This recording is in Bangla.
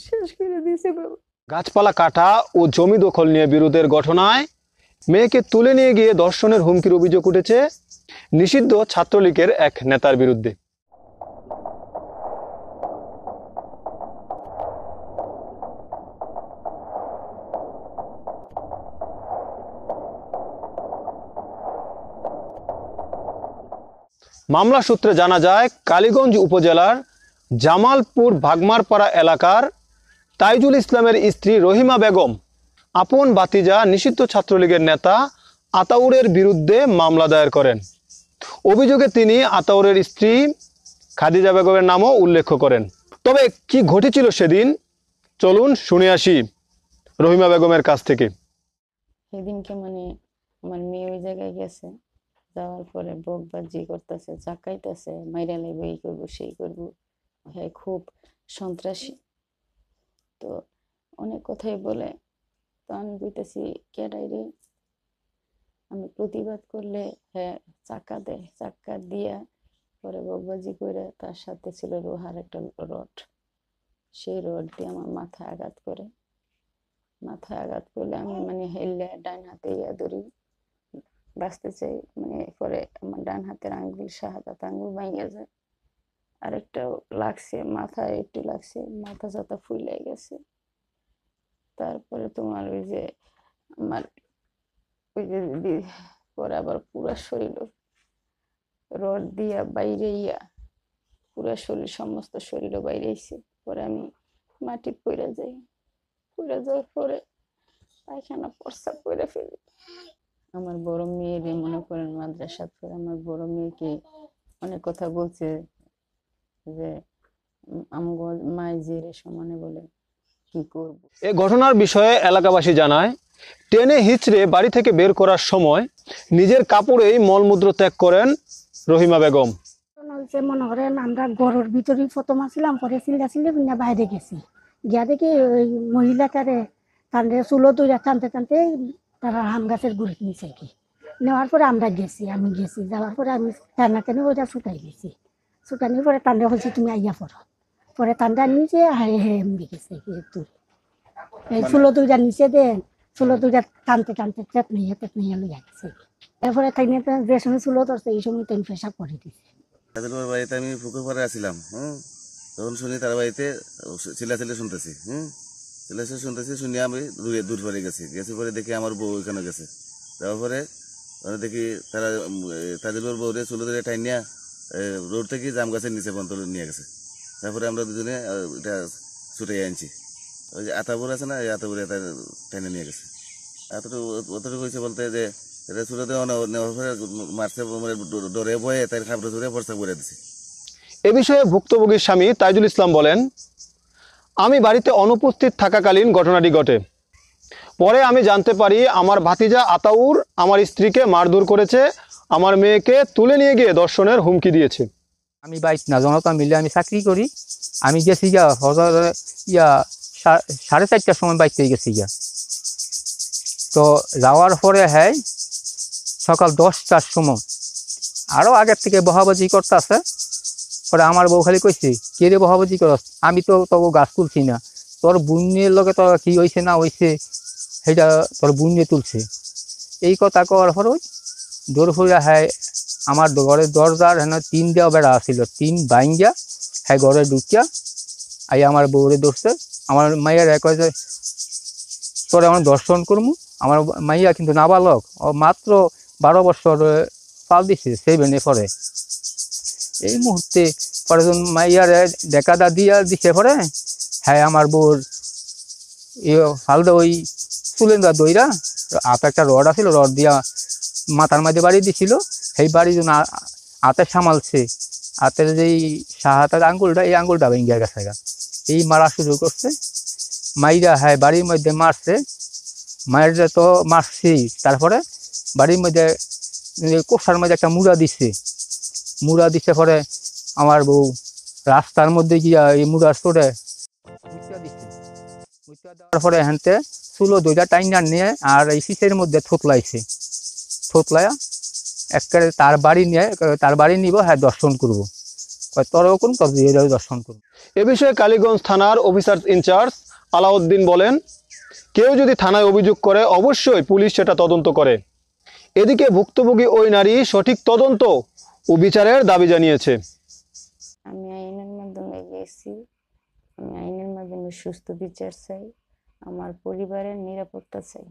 শেষ করে দিয়েছে বাবা। গাছপালা কাটা ও জমি দখল নিয়ে বিরোধের ঘটনায় মেয়েকে তুলে নিয়ে গিয়ে ধর্ষণের হুমকির অভিযোগ উঠেছে নিষিদ্ধ ছাত্রলীগের এক নেতার বিরুদ্ধে। মামলা সূত্রে জানা যায়, কালীগঞ্জ উপজেলার জামালপুর ভাগমারপাড়া এলাকার তাইজুল ইসলামের স্ত্রী রহিমা বেগম আপন ভাতিজা নিষিদ্ধ ছাত্রলীগের নেতা আতাউরের বিরুদ্ধে মামলা দায়ের করেন। অভিযোগে তিনি আতাউরের স্ত্রী খাদিজা বেগমের নামও উল্লেখ করেন। তবে কি ঘটেছিল সেদিন, চলুন শুনে আসি রহিমা বেগমের কাছ থেকে। সেদিনকে আমার মেয়ে ওই জায়গায় গেছে, যাওয়ার পরে বকবাজি করতেছে, চাকাইতেছে, মাইরা লাইব, এই করবো সেই করবো, হ্যাঁ খুব সন্ত্রাসী। তো অনেক কথাই বলে, তো আমি বুঝতেছি কেডাই রে, আমি প্রতিবাদ করলে হ্যাঁ চাকা দেয়, চাকা দিয়া পরে বকবাজি করে তার সাথে ছিল লোহার একটা রড, সেই রড দিয়ে আমার মাথায় আঘাত করে। মাথায় আঘাত করলে আমি হেললে ডান হাতে ধরি, বাঁচতে চাই, পরে আমার ডান হাতের আঙ্গুল, শাহাদাত আঙ্গুল ভেঙে যায়। আরেকটাও লাগছে, মাথায় একটু লাগছে, মাথা চাথা ফুলে গেছে। তারপরে তোমার ওই যে আমার ওই যে পরে আবার পুরা শরীর রড দিয়া বাইরে পুরা শরীর, সমস্ত শরীরও বাইরে আইছে। পরে আমি মাটি পড়ে যাই, পড়ে যাওয়ার পরে পায়খানা প্রস্রাব করে ফেলি। আমার বড় মেয়েরে মনে করেন মাদ্রাসা করে আমার বড় মেয়েকে অনেক কথা বলছে যে আমগো মাই জেরে সমানে বলে কি করব। এই ঘটনার বিষয়ে এলাকাবাসী জানায়, টেনে হিচড়ে বাড়ি থেকে বের করার সময় নিজের কাপড়েই মলমূত্র ত্যাগ করেন রহিমা বেগম। মনে করেন আমরা ঘরের ভিতরে প্রথম আসলাম, পরে চিল্লা বাইরে গেছি, গিয়া দেখি ওই মহিলাটারে টানতে চুলো তুলে টানতে টানতে তারা আম গাছের গুড়ি নিচে কি নেওয়ার পরে আমরা গেছি, আমি গেছি, যাওয়ার পরে আমি টানা ওইটা ছুটাই গেছি, ছুটানির পরে টানতে বলছি তুমি আইয়া পড়ো, পরে টানটা নিচে হাই হে এমনি গেছে তুই এই চুলো তুইটা নিচে দেন, চুলো তুইটা টানতে টানতে তেতনিয়া লইয়া গেছে। এরপরে তাই যে সময় চুলো ধরছে এই সময় তেন পেশাব করে দিছে। তাদের বাড়িতে আমি পুকুর পাড়ে আসছিলাম, তখন শুনি তার বাড়িতে চিল্লাচিল্লি শুনতেছি, চিল্লাচিল্লি শুনতেছি, শুনি আমি দূর পরে গেছি পরে দেখি আমার বউ ওইখানে গেছে। যাওয়ার পরে দেখি তারা তাদের বউরে চুলো ধরে টাইনিয়া রোড থেকে জাম গাছের নিচে পর্যন্ত নিয়ে গেছে। তারপরে আমরা দুজনে এটা ছুটে আনছি, ওই যে আতাপুর আছে না, এই আতাপুরে টাইনে নিয়ে গেছে। অতটুকু হয়েছে বলতে যে এটা চুলো দেওয়া নেওয়ার পরে মারছে, ডরে বয়ে তার খাবার ধরে প্রস্তাব করে দিছে। এ বিষয়ে ভুক্তভোগীর স্বামী তাইজুল ইসলাম বলেন, আমি বাড়িতে অনুপস্থিত থাকাকালীন ঘটনাটি ঘটে। পরে আমি জানতে পারি আমার ভাতিজা আতাউর আমার স্ত্রীকে মারধর করেছে, আমার মেয়েকে তুলে নিয়ে গিয়ে ধর্ষণের হুমকি দিয়েছে। আমি বাইক না জনতা মিলে আমি চাকরি করি, আমি গেছি গিয়া ইয়া 4:30টার সময় বাইক থেকে গেছি গিয়া। তো যাওয়ার পরে হ্যাঁ সকাল 10টার সময় আরও আগের থেকে বহাবাজি করতে আছে। পরে আমার বউ খালি কইছে কে রে বহাবাজি করস, আমি তো তবু গাছ তুলছি না, তোর বুনের লগে তোর কি হয়েছে না হয়েছে সেটা তোর বুনে তুলছে। এই কথা কওয়ার পর ওই দৌড় ফুরা হ্যাঁ আমার ঘরের দরজার হেন 3 দেওয়া বেড়া আসছিল, 3 বাইঙ্গা হ্যাঁ ঘরে ঢুকিয়া আই আমার বউরে ধরছে। আমার মাইয়ার এক হয়েছে তোরে আমার দর্শন করবো। আমার মাইয়া কিন্তু নাবালক, ও মাত্র 12 বছর পাল দিছে, 7-এ পরে। এই মুহূর্তে পরে যখন মাইয়ারে ডেকাদা দিয়া দিছে পরে হ্যাঁ আমার বউর ফালদা ওই চুলেন্দা দইরা হাতে একটা রড আছিল, রড দিয়া মাথার মাঝে বাড়ি দিছিল। সেই বাড়ি যখন হাতে সামালছে, হাতের যেই হাতের আঙ্গুলটা, এই আঙ্গুলটা ভেঙে গেছে। এই মারা শুরু করছে, মাইরা হ্যাঁ বাড়ির মধ্যে মারছে। মায়ের তো মারছি, তারপরে বাড়ির মধ্যে কোষার মধ্যে একটা মুড়া দিচ্ছে পরে আমার বউ রাস্তার মধ্যে গিয়া এই মুড়ার চোটে দিচ্ছে। দেওয়ার পরে হ্যান্তে চুলো 2টা টাইনা নিয়ে আর এই শীষের মধ্যে থোতলায়া একেবারে তার বাড়ি নিব, হ্যাঁ দর্শন করবো। কয় তোরও করুন, তোর বিয়েটাও দর্শন করুন। এ বিষয়ে কালীগঞ্জ থানার অফিসার ইনচার্জ আলাউদ্দিন বলেন, কেউ যদি থানায় অভিযোগ করে অবশ্যই পুলিশ সেটা তদন্ত করে। এদিকে ভুক্তভোগী ওই নারী সঠিক তদন্ত ও বিচারের দাবি জানিয়েছে। আমি আইনের মাধ্যমে গেছি, আমি আইনের মাধ্যমে সুস্থ বিচার চাই, আমার পরিবারের নিরাপত্তা চাই।